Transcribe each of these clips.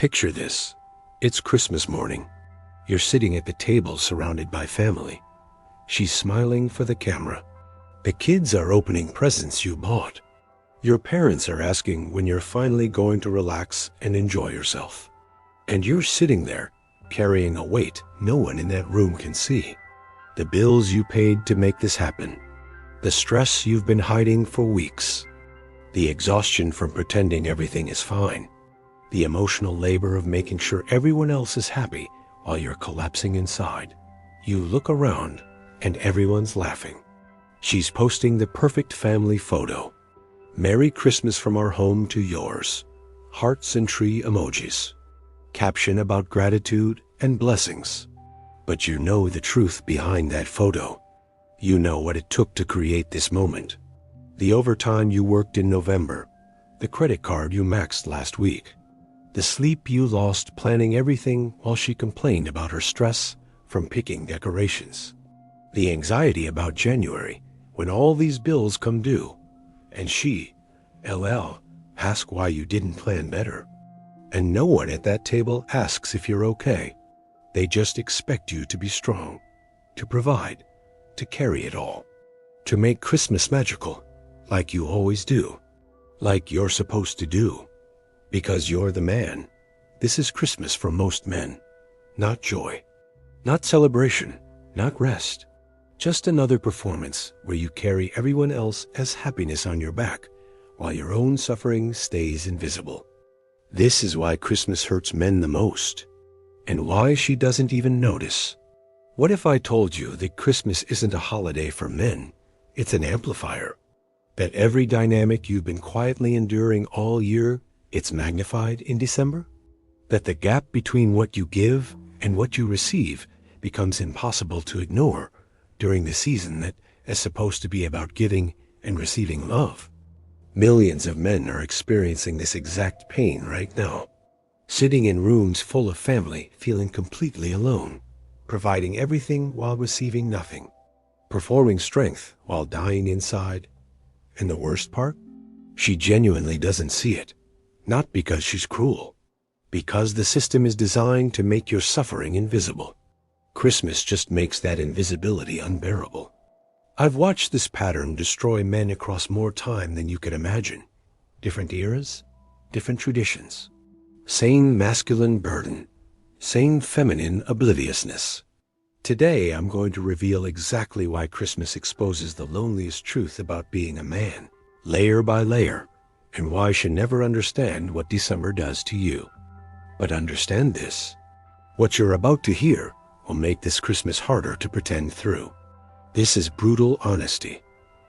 Picture this. It's Christmas morning. You're sitting at the table surrounded by family. She's smiling for the camera. The kids are opening presents you bought. Your parents are asking when you're finally going to relax and enjoy yourself. And you're sitting there, carrying a weight no one in that room can see. The bills you paid to make this happen. The stress you've been hiding for weeks. The exhaustion from pretending everything is fine. The emotional labor of making sure everyone else is happy while you're collapsing inside. You look around and everyone's laughing. She's posting the perfect family photo. Merry Christmas from our home to yours. Hearts and tree emojis. Caption about gratitude and blessings. But you know the truth behind that photo. You know what it took to create this moment. The overtime you worked in November. The credit card you maxed last week. The sleep you lost planning everything while she complained about her stress from picking decorations. The anxiety about January when all these bills come due. And she, LL, asks why you didn't plan better. And no one at that table asks if you're okay. They just expect you to be strong, to provide, to carry it all. To make Christmas magical, like you always do. Like you're supposed to do. Because you're the man. This is Christmas for most men. Not joy. Not celebration. Not rest. Just another performance where you carry everyone else as happiness on your back, while your own suffering stays invisible. This is why Christmas hurts men the most, and why she doesn't even notice. What if I told you that Christmas isn't a holiday for men, it's an amplifier? That every dynamic you've been quietly enduring all year, it's magnified in December? That the gap between what you give and what you receive becomes impossible to ignore during the season that is supposed to be about giving and receiving love? Millions of men are experiencing this exact pain right now. Sitting in rooms full of family, feeling completely alone, providing everything while receiving nothing, performing strength while dying inside. And the worst part? She genuinely doesn't see it. Not because she's cruel, because the system is designed to make your suffering invisible. Christmas just makes that invisibility unbearable. I've watched this pattern destroy men across more time than you could imagine. Different eras, different traditions. Same masculine burden, same feminine obliviousness. Today I'm going to reveal exactly why Christmas exposes the loneliest truth about being a man, layer by layer, and why I should never understand what December does to you. But understand this. What you're about to hear will make this Christmas harder to pretend through. This is brutal honesty.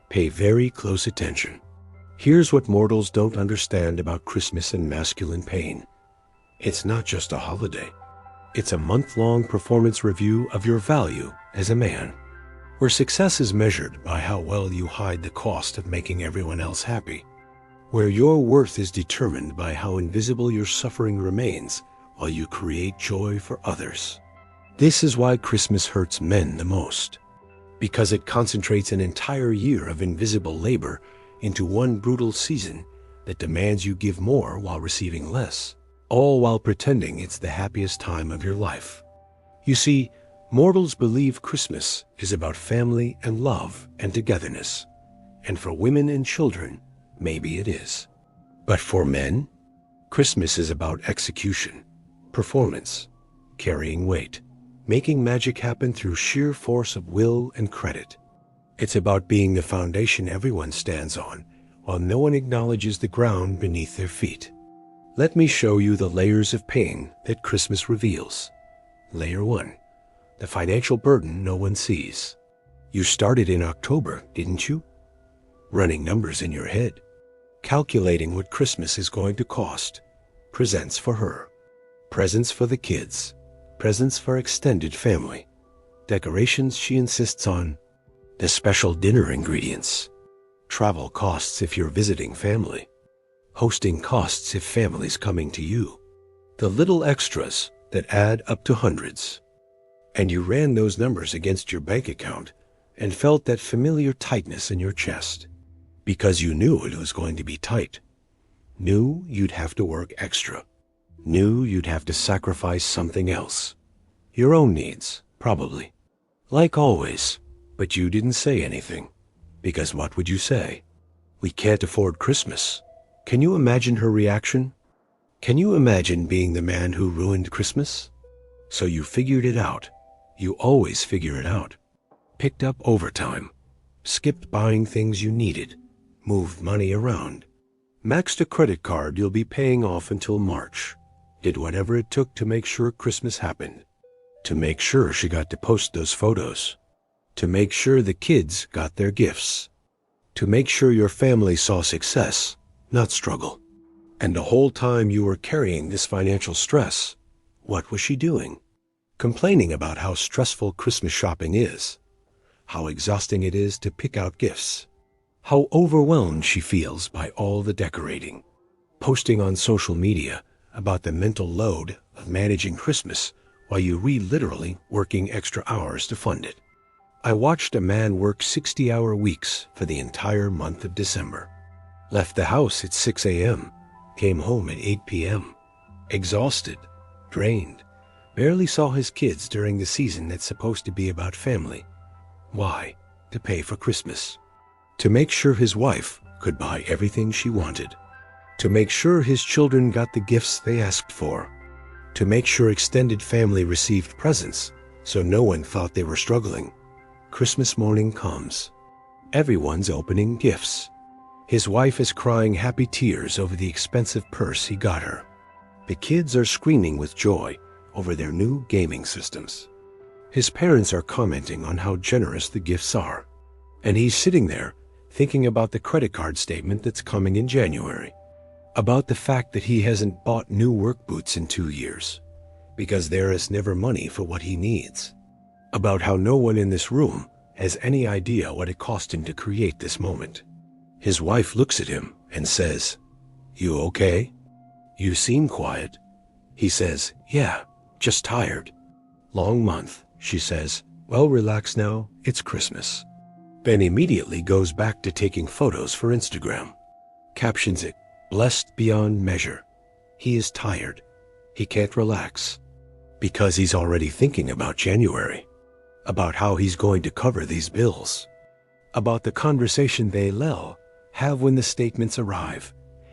Pay very close attention. Here's what mortals don't understand about Christmas and masculine pain. It's not just a holiday. It's a month-long performance review of your value as a man, where success is measured by how well you hide the cost of making everyone else happy, where your worth is determined by how invisible your suffering remains while you create joy for others. This is why Christmas hurts men the most, because it concentrates an entire year of invisible labor into one brutal season that demands you give more while receiving less, all while pretending it's the happiest time of your life. You see, mortals believe Christmas is about family and love and togetherness, and for women and children, maybe it is. But for men, Christmas is about execution, performance, carrying weight, making magic happen through sheer force of will and credit. It's about being the foundation everyone stands on, while no one acknowledges the ground beneath their feet. Let me show you the layers of pain that Christmas reveals. Layer 1, the financial burden no one sees. You started in October, didn't you? Running numbers in your head, calculating what Christmas is going to cost. Presents for her, presents for the kids, presents for extended family, decorations she insists on, the special dinner ingredients, travel costs if you're visiting family, hosting costs if family's coming to you, the little extras that add up to hundreds. And you ran those numbers against your bank account and felt that familiar tightness in your chest, because you knew it was going to be tight, knew you'd have to work extra, Knew you'd have to sacrifice something else. Your own needs, probably. Like always, but you didn't say anything. Because what would you say? We can't afford Christmas. Can you imagine her reaction? Can you imagine being the man who ruined Christmas? So you figured it out. You always figure it out. Picked up overtime. Skipped buying things you needed. Moved money around. Maxed a credit card you'll be paying off until March. Did whatever it took to make sure Christmas happened. To make sure she got to post those photos. To make sure the kids got their gifts. To make sure your family saw success, not struggle. And the whole time you were carrying this financial stress, what was she doing? Complaining about how stressful Christmas shopping is. How exhausting it is to pick out gifts. How overwhelmed she feels by all the decorating. Posting on social media about the mental load of managing Christmas while you were literally working extra hours to fund it. I watched a man work 60-hour weeks for the entire month of December. Left the house at 6 a.m., came home at 8 p.m., exhausted, drained, barely saw his kids during the season that's supposed to be about family. Why? To pay for Christmas. To make sure his wife could buy everything she wanted. To make sure his children got the gifts they asked for. To make sure extended family received presents so no one thought they were struggling. Christmas morning comes. Everyone's opening gifts. His wife is crying happy tears over the expensive purse he got her. The kids are screaming with joy over their new gaming systems. His parents are commenting on how generous the gifts are. And he's sitting there thinking about the credit card statement that's coming in January. About the fact that he hasn't bought new work boots in 2 years. Because there is never money for what he needs. About how no one in this room has any idea what it cost him to create this moment. His wife looks at him and says, "You okay? You seem quiet." He says, "Yeah, just tired." "Long month," she says. "Well, relax now, it's Christmas." Then immediately goes back to taking photos for Instagram. Captions it, "Blessed beyond measure." He is tired. He can't relax. Because he's already thinking about January. About how he's going to cover these bills. About the conversation they'll have when the statements arrive.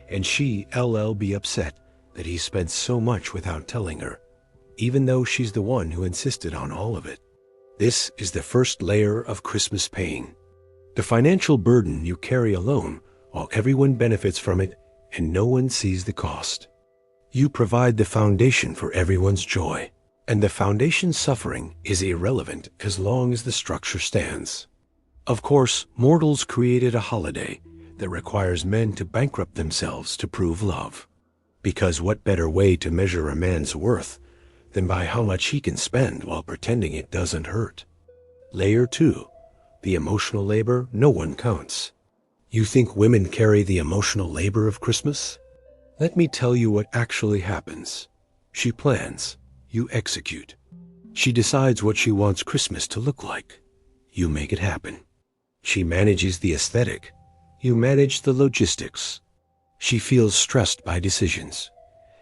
And she'll be upset that he spent so much without telling her. Even though she's the one who insisted on all of it. This is the first layer of Christmas pain. The financial burden you carry alone while everyone benefits from it and no one sees the cost. You provide the foundation for everyone's joy, and the foundation's suffering is irrelevant as long as the structure stands. Of course, mortals created a holiday that requires men to bankrupt themselves to prove love. Because what better way to measure a man's worth than by how much he can spend while pretending it doesn't hurt? Layer 2, the emotional labor no one counts. You think women carry the emotional labor of Christmas? Let me tell you what actually happens. She plans, you execute. She decides what she wants Christmas to look like. You make it happen. She manages the aesthetic. You manage the logistics. She feels stressed by decisions.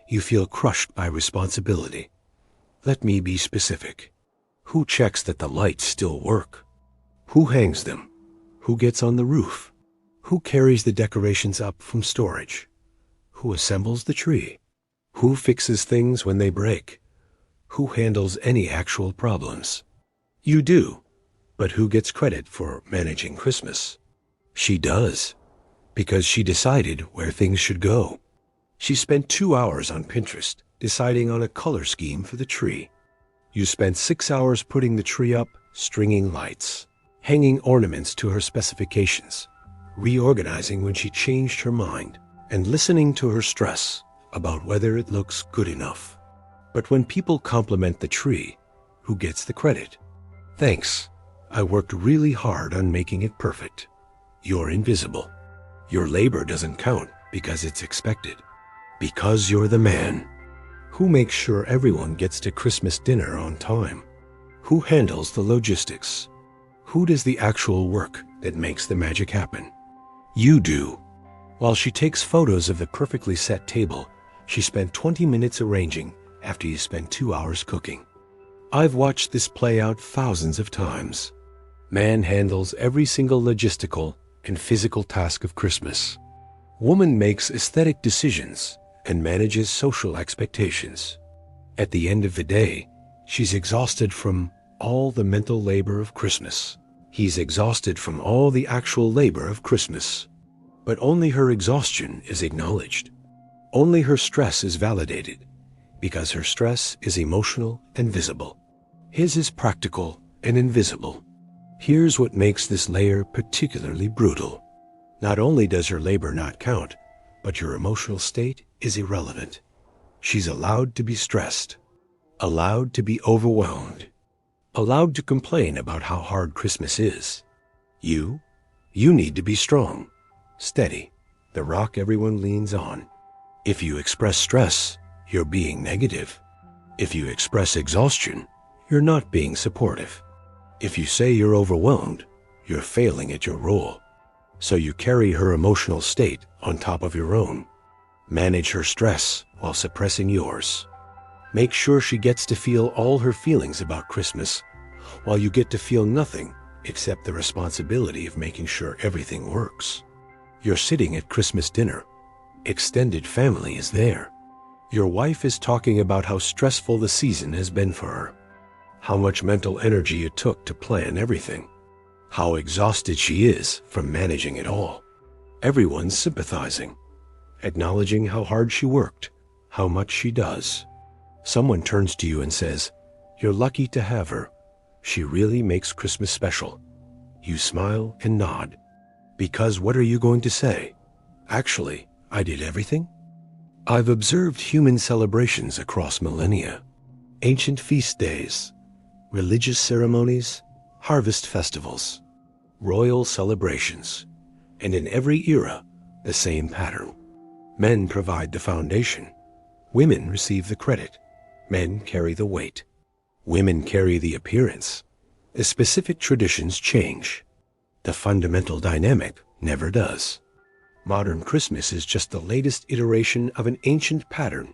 You feel crushed by responsibility. Let me be specific. Who checks that the lights still work? Who hangs them? Who gets on the roof? Who carries the decorations up from storage? Who assembles the tree? Who fixes things when they break? Who handles any actual problems? You do, but who gets credit for managing Christmas? She does, because she decided where things should go. She spent 2 hours on Pinterest deciding on a color scheme for the tree. You spent 6 hours putting the tree up, stringing lights, hanging ornaments to her specifications, reorganizing when she changed her mind, and listening to her stress about whether it looks good enough. But when people compliment the tree, who gets the credit? Thanks. I worked really hard on making it perfect. You're invisible. Your labor doesn't count because it's expected. Because you're the man. Who makes sure everyone gets to Christmas dinner on time? Who handles the logistics? Who does the actual work that makes the magic happen? You do. While she takes photos of the perfectly set table She spent 20 minutes arranging after you spent 2 hours cooking. I've watched this play out thousands of times. Man handles every single logistical and physical task of Christmas. Woman makes aesthetic decisions and manages social expectations. At the end of the day, she's exhausted from all the mental labor of Christmas. He's exhausted from all the actual labor of Christmas. But only her exhaustion is acknowledged. Only her stress is validated, because her stress is emotional and visible. His is practical and invisible. Here's what makes this layer particularly brutal. Not only does her labor not count, but your emotional state is irrelevant. She's allowed to be stressed, allowed to be overwhelmed, allowed to complain about how hard Christmas is. You need to be strong, steady, the rock everyone leans on. If you express stress, you're being negative. If you express exhaustion, you're not being supportive. If you say you're overwhelmed, you're failing at your role. So you carry her emotional state on top of your own. Manage her stress while suppressing yours. Make sure she gets to feel all her feelings about Christmas, while you get to feel nothing except the responsibility of making sure everything works. You're sitting at Christmas dinner. Extended family is there. Your wife is talking about how stressful the season has been for her, how much mental energy it took to plan everything, how exhausted she is from managing it all. Everyone's sympathizing, acknowledging how hard she worked, how much she does. Someone turns to you and says, "You're lucky to have her. She really makes Christmas special." You smile and nod. Because what are you going to say? Actually, I did everything? I've observed human celebrations across millennia. Ancient feast days, religious ceremonies, harvest festivals, royal celebrations, and in every era, the same pattern. Men provide the foundation. Women receive the credit. Men carry the weight. Women carry the appearance. The specific traditions change. The fundamental dynamic never does. Modern Christmas is just the latest iteration of an ancient pattern.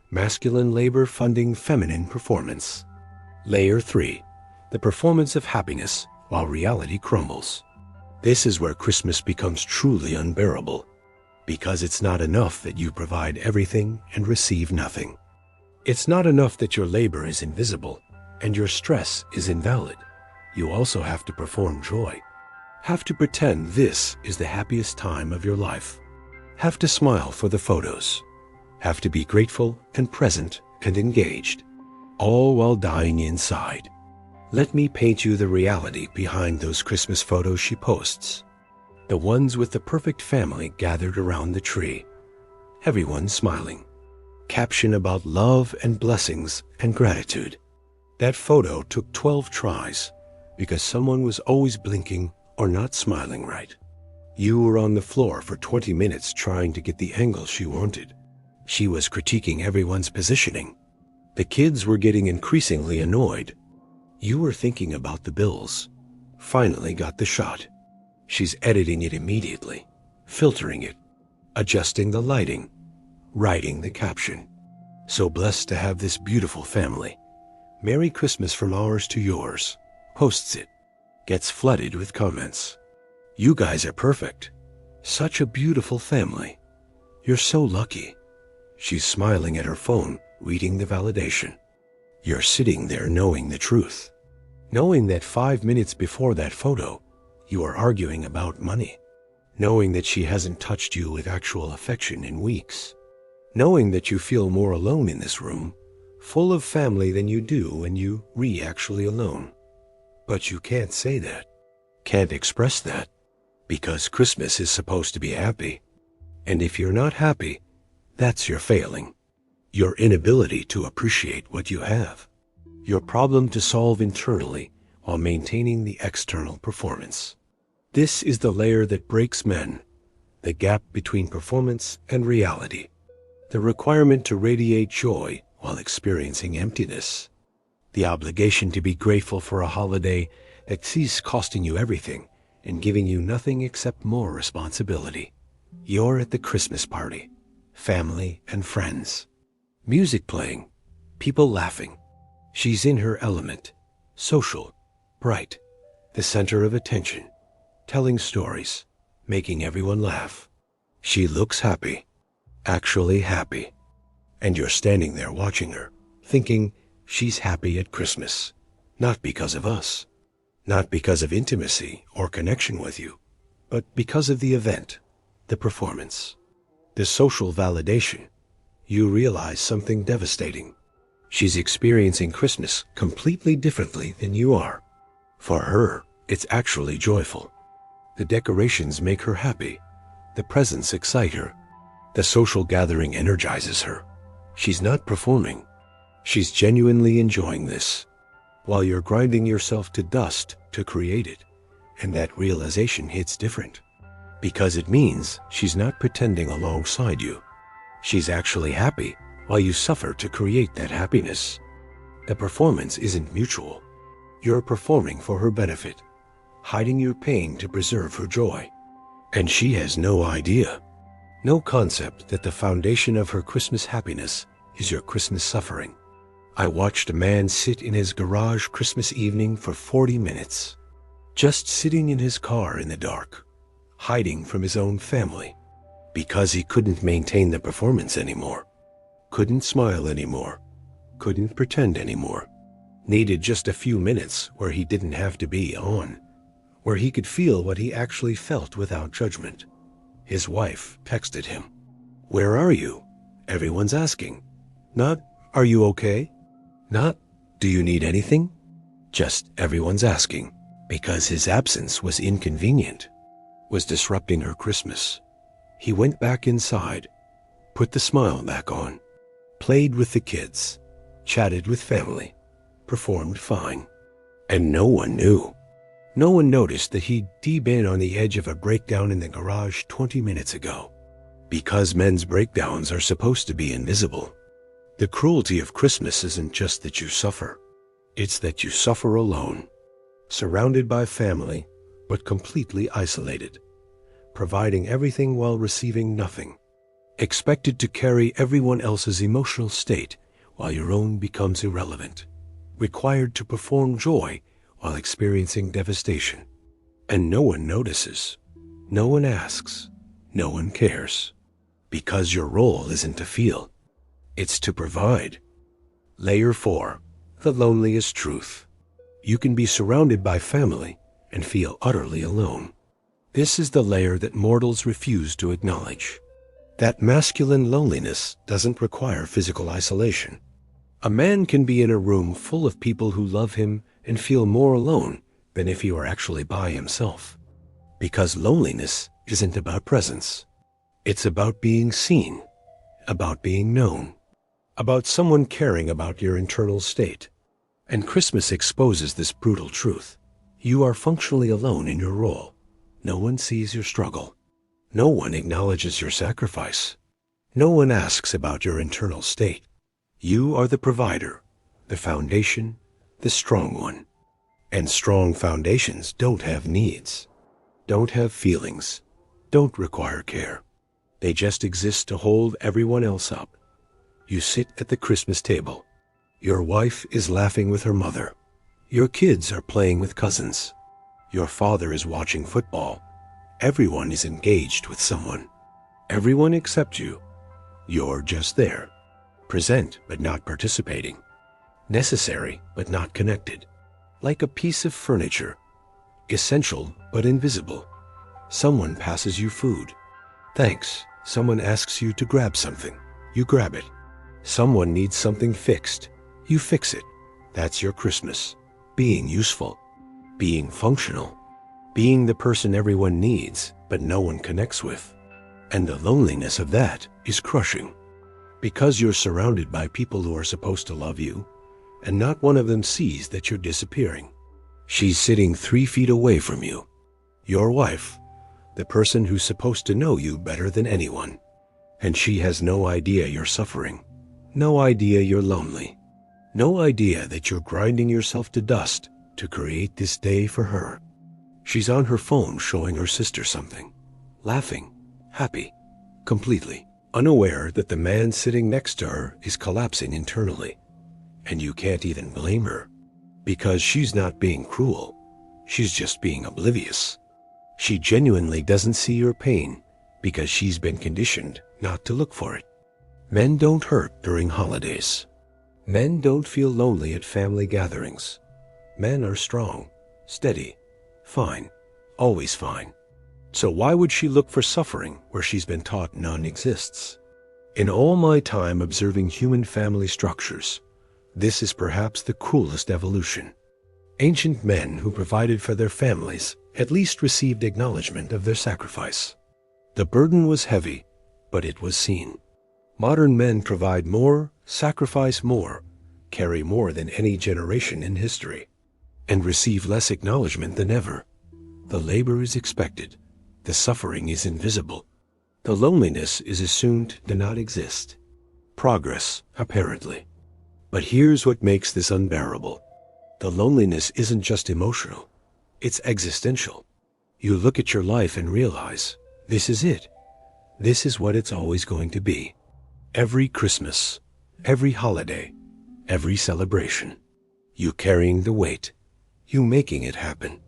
Masculine labor funding feminine performance. Layer 3. The performance of happiness while reality crumbles. This is where Christmas becomes truly unbearable, because it's not enough that you provide everything and receive nothing. It's not enough that your labor is invisible and your stress is invalid. You also have to perform joy. Have to pretend this is the happiest time of your life. Have to smile for the photos. Have to be grateful and present and engaged, all while dying inside. Let me paint you the reality behind those Christmas photos she posts. The ones with the perfect family gathered around the tree. Everyone smiling. Caption about love and blessings and gratitude. That photo took 12 tries because someone was always blinking or not smiling right. You were on the floor for 20 minutes trying to get the angle she wanted. She was critiquing everyone's positioning. The kids were getting increasingly annoyed. You were thinking about the bills. Finally got the shot. She's editing it immediately, filtering it, adjusting the lighting, writing the caption. So blessed to have this beautiful family. Merry Christmas from ours to yours. Posts it. Gets flooded with comments. You guys are perfect. Such a beautiful family. You're so lucky. She's smiling at her phone, reading the validation. You're sitting there knowing the truth. Knowing that 5 minutes before that photo, you are arguing about money. Knowing that she hasn't touched you with actual affection in weeks. Knowing that you feel more alone in this room, full of family than you do when you actually alone. But you can't say that, can't express that, because Christmas is supposed to be happy. And if you're not happy, that's your failing. Your inability to appreciate what you have. Your problem to solve internally while maintaining the external performance. This is the layer that breaks men, the gap between performance and reality. The requirement to radiate joy while experiencing emptiness. The obligation to be grateful for a holiday that sees costing you everything and giving you nothing except more responsibility. You're at the Christmas party, family and friends. Music playing, people laughing. She's in her element, social, bright, the center of attention, telling stories, making everyone laugh. She looks happy, actually happy. And you're standing there watching her, thinking she's happy at Christmas. Not because of us, not because of intimacy or connection with you, but because of the event, the performance, the social validation. You realize something devastating. She's experiencing Christmas completely differently than you are. For her, it's actually joyful. The decorations make her happy. The presents excite her. The social gathering energizes her. She's not performing. She's genuinely enjoying this, while you're grinding yourself to dust to create it. And that realization hits different, because it means she's not pretending alongside you. She's actually happy while you suffer to create that happiness. The performance isn't mutual. You're performing for her benefit, hiding your pain to preserve her joy. And she has no idea, no concept that the foundation of her Christmas happiness is your Christmas suffering. I watched a man sit in his garage Christmas evening for 40 minutes, just sitting in his car in the dark, hiding from his own family, because he couldn't maintain the performance anymore, couldn't smile anymore, couldn't pretend anymore. Needed just a few minutes where he didn't have to be on, where he could feel what he actually felt without judgment. His wife texted him, "Where are you?" Everyone's asking. Not, "Are you okay?" Not, "Do you need anything?" Just everyone's asking, because his absence was inconvenient, was disrupting her Christmas. He went back inside, put the smile back on, played with the kids, chatted with family, performed fine. And no one knew. No one noticed that he'd been on the edge of a breakdown in the garage 20 minutes ago. Because men's breakdowns are supposed to be invisible. The cruelty of Christmas isn't just that you suffer. It's that you suffer alone, surrounded by family, but completely isolated, providing everything while receiving nothing, expected to carry everyone else's emotional state while your own becomes irrelevant, required to perform joy while experiencing devastation. And no one notices, no one asks, no one cares, because your role isn't to feel, it's to provide. Layer 4, the loneliest truth. You can be surrounded by family and feel utterly alone. This is the layer that mortals refuse to acknowledge. That masculine loneliness doesn't require physical isolation. A man can be in a room full of people who love him and feel more alone than if he were actually by himself. Because loneliness isn't about presence. It's about being seen, about being known, about someone caring about your internal state. And Christmas exposes this brutal truth. You are functionally alone in your role. No one sees your struggle. No one acknowledges your sacrifice. No one asks about your internal state. You are the provider, the foundation, the strong one. And strong foundations don't have needs, don't have feelings, don't require care. They just exist to hold everyone else up. You sit at the Christmas table. Your wife is laughing with her mother. Your kids are playing with cousins. Your father is watching football. Everyone is engaged with someone. Everyone except you. You're just there. Present but not participating. Necessary but not connected. Like a piece of furniture. Essential but invisible. Someone passes you food. Thanks. Someone asks you to grab something. You grab it. Someone needs something fixed. You fix it. That's your Christmas. Being useful. Being functional. Being the person everyone needs, but no one connects with. And the loneliness of that is crushing. Because you're surrounded by people who are supposed to love you, and not one of them sees that you're disappearing. She's sitting 3 feet away from you. Your wife, the person who's supposed to know you better than anyone. And she has no idea you're suffering. No idea you're lonely. No idea that you're grinding yourself to dust to create this day for her. She's on her phone showing her sister something. Laughing, happy, completely unaware that the man sitting next to her is collapsing internally. And you can't even blame her, because she's not being cruel. She's just being oblivious. She genuinely doesn't see your pain because she's been conditioned not to look for it. Men don't hurt during holidays. Men don't feel lonely at family gatherings. Men are strong, steady, fine, always fine. So why would she look for suffering where she's been taught none exists? In all my time observing human family structures, this is perhaps the cruelest evolution. Ancient men who provided for their families at least received acknowledgement of their sacrifice. The burden was heavy, but it was seen. Modern men provide more, sacrifice more, carry more than any generation in history, and receive less acknowledgement than ever. The labor is expected. The suffering is invisible. The loneliness is assumed to not exist. Progress, apparently. But here's what makes this unbearable. The loneliness isn't just emotional. It's existential. You look at your life and realize, this is it. This is what it's always going to be. Every Christmas, every holiday, every celebration. You carrying the weight. You making it happen.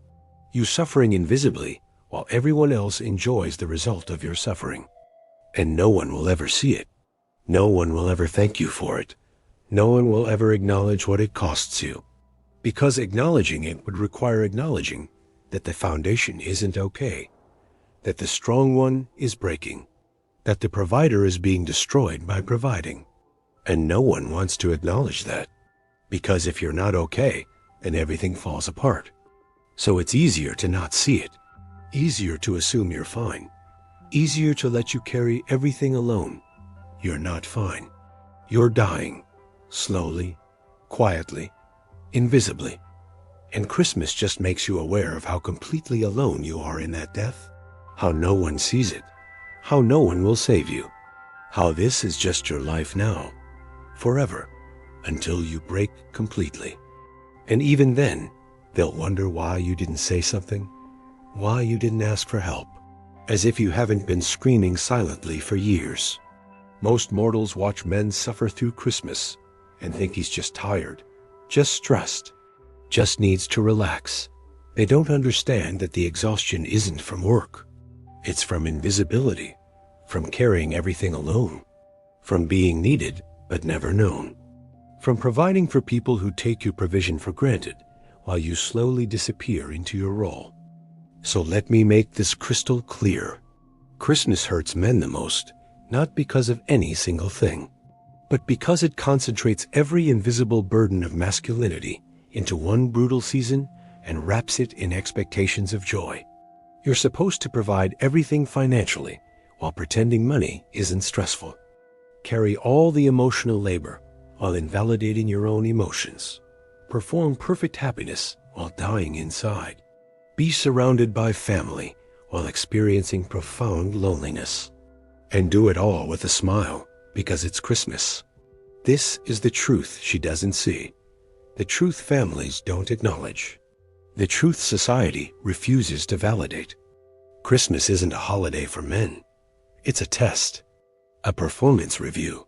You suffering invisibly while everyone else enjoys the result of your suffering. And no one will ever see it. No one will ever thank you for it. No one will ever acknowledge what it costs you. Because acknowledging it would require acknowledging that the foundation isn't okay, that the strong one is breaking, that the provider is being destroyed by providing. And no one wants to acknowledge that, because if you're not okay, then everything falls apart. So it's easier to not see it, easier to assume you're fine, easier to let you carry everything alone. You're not fine. You're dying, slowly, quietly, invisibly. And Christmas just makes you aware of how completely alone you are in that death, how no one sees it, how no one will save you, how this is just your life now, forever, until you break completely. And even then, they'll wonder why you didn't say something, why you didn't ask for help, as if you haven't been screaming silently for years. Most mortals watch men suffer through Christmas and think he's just tired, just stressed, just needs to relax. They don't understand that the exhaustion isn't from work. It's from invisibility, from carrying everything alone, from being needed but never known, from providing for people who take your provision for granted while you slowly disappear into your role. So let me make this crystal clear. Christmas hurts men the most, not because of any single thing, but because it concentrates every invisible burden of masculinity into one brutal season and wraps it in expectations of joy. You're supposed to provide everything financially while pretending money isn't stressful. Carry all the emotional labor while invalidating your own emotions. Perform perfect happiness while dying inside. Be surrounded by family while experiencing profound loneliness. And do it all with a smile because it's Christmas. This is the truth she doesn't see. The truth families don't acknowledge. The truth society refuses to validate. Christmas isn't a holiday for men. It's a test, a performance review,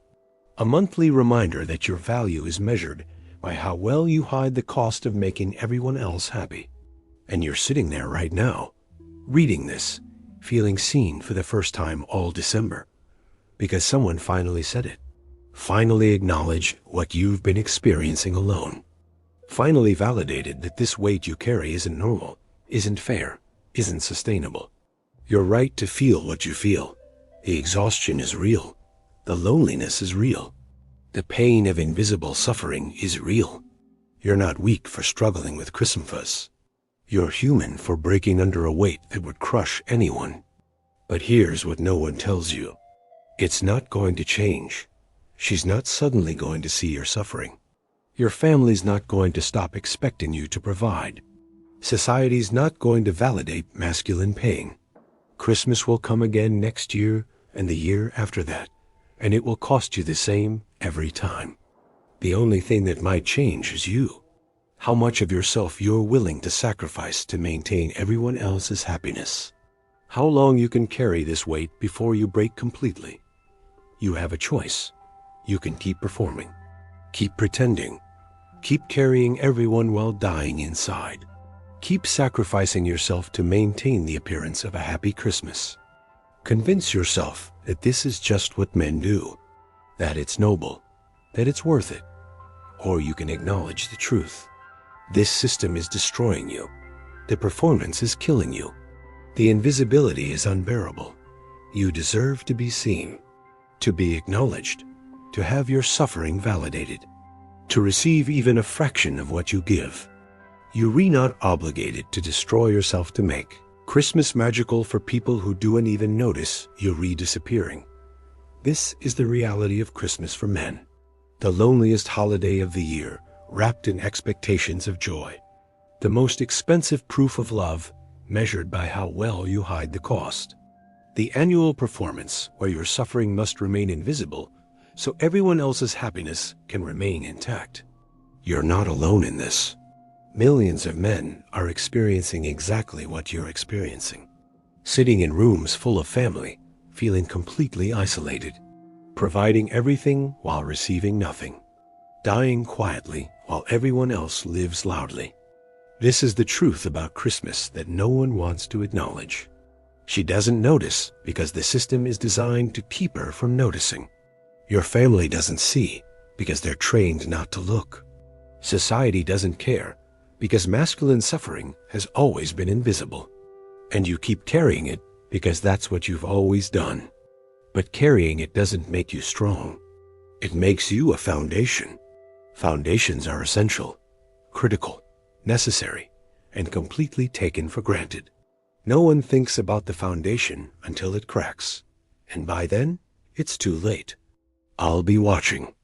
a monthly reminder that your value is measured by how well you hide the cost of making everyone else happy. And you're sitting there right now, reading this, feeling seen for the first time all December, because someone finally said it. Finally acknowledged what you've been experiencing alone. Finally validated that this weight you carry isn't normal, isn't fair, isn't sustainable. You're right to feel what you feel. The exhaustion is real. The loneliness is real. The pain of invisible suffering is real. You're not weak for struggling with Christmas. You're human for breaking under a weight that would crush anyone. But here's what no one tells you. It's not going to change. She's not suddenly going to see your suffering. Your family's not going to stop expecting you to provide. Society's not going to validate masculine pain. Christmas will come again next year and the year after that, and it will cost you the same every time. The only thing that might change is you. How much of yourself you're willing to sacrifice to maintain everyone else's happiness. How long you can carry this weight before you break completely. You have a choice. You can keep performing, keep pretending, keep carrying everyone while dying inside. Keep sacrificing yourself to maintain the appearance of a happy Christmas. Convince yourself that this is just what men do, that it's noble, that it's worth it. Or you can acknowledge the truth. This system is destroying you. The performance is killing you. The invisibility is unbearable. You deserve to be seen, to be acknowledged, to have your suffering validated, to receive even a fraction of what you give. You're not obligated to destroy yourself to make Christmas magical for people who don't even notice you're disappearing. This is the reality of Christmas for men, the loneliest holiday of the year, wrapped in expectations of joy. The most expensive proof of love, measured by how well you hide the cost. The annual performance where your suffering must remain invisible so everyone else's happiness can remain intact. You're not alone in this. Millions of men are experiencing exactly what you're experiencing. Sitting in rooms full of family, feeling completely isolated. Providing everything while receiving nothing. Dying quietly while everyone else lives loudly. This is the truth about Christmas that no one wants to acknowledge. She doesn't notice because the system is designed to keep her from noticing. Your family doesn't see because they're trained not to look. Society doesn't care because masculine suffering has always been invisible. And you keep carrying it because that's what you've always done. But carrying it doesn't make you strong. It makes you a foundation. Foundations are essential, critical, necessary, and completely taken for granted. No one thinks about the foundation until it cracks, and by then, it's too late. I'll be watching.